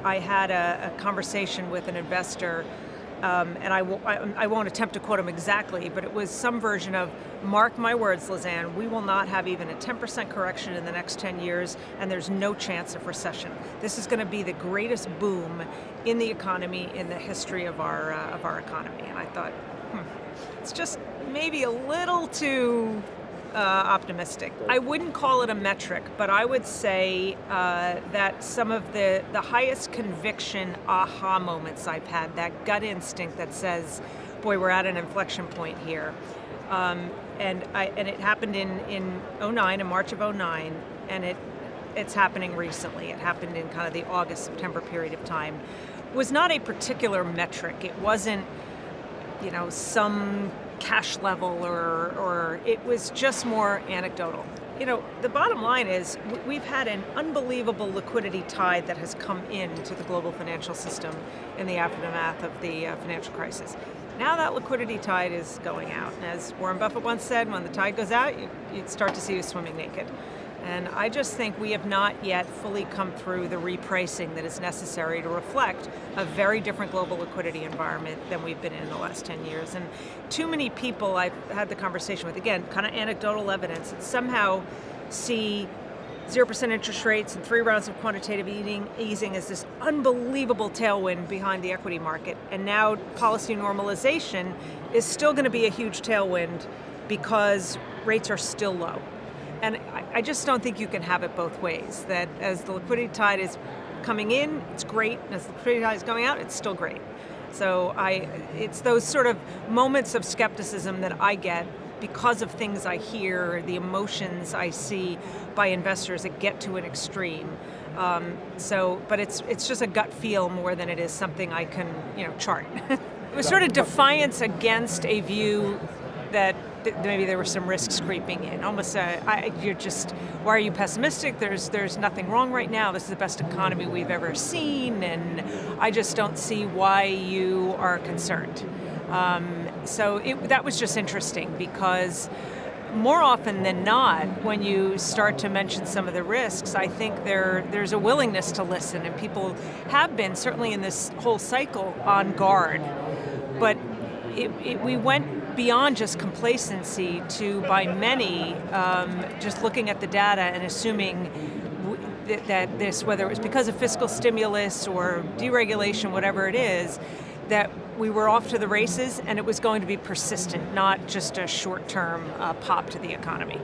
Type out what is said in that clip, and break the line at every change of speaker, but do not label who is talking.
I had a conversation with an investor, and I won't attempt to quote him exactly, but it was some version of, mark my words, Lizanne, we will not have even a 10% correction in the next 10 years, and there's no chance of recession. This is going to be the greatest boom in the economy in the history of our economy. And I thought, it's just maybe a little too optimistic. I wouldn't call it a metric, but I would say that some of the highest conviction aha moments I've had, that gut instinct that says, boy, we're at an inflection point here. And it happened in March of 09, and it's happening recently. It happened in kind of the August, September period of time. It was not a particular metric. It wasn't, some cash level or it was just more anecdotal. The bottom line is we've had an unbelievable liquidity tide that has come into the global financial system in the aftermath of the financial crisis. Now that liquidity tide is going out. And as Warren Buffett once said, when the tide goes out, you start to see you swimming naked. And I just think we have not yet fully come through the repricing that is necessary to reflect a very different global liquidity environment than we've been in the last 10 years. And too many people I've had the conversation with, again, kind of anecdotal evidence, that somehow see 0% interest rates and 3 rounds of quantitative easing as this unbelievable tailwind behind the equity market. And now policy normalization is still going to be a huge tailwind because rates are still low. And I just don't think you can have it both ways, that as the liquidity tide is coming in, it's great, and as the liquidity tide is going out, it's still great. So it's those sort of moments of skepticism that I get because of things I hear, the emotions I see by investors that get to an extreme. But it's just a gut feel more than it is something I can chart. It was sort of defiance against a view that maybe there were some risks creeping in. Almost, you're just, why are you pessimistic? There's nothing wrong right now. This is the best economy we've ever seen, and I just don't see why you are concerned. That was just interesting, because more often than not, when you start to mention some of the risks, I think there's a willingness to listen, and people have been, certainly in this whole cycle, on guard. But we went beyond just complacency to, by many, just looking at the data and assuming that this, whether it was because of fiscal stimulus or deregulation, whatever it is, that we were off to the races and it was going to be persistent, not just a short-term pop to the economy.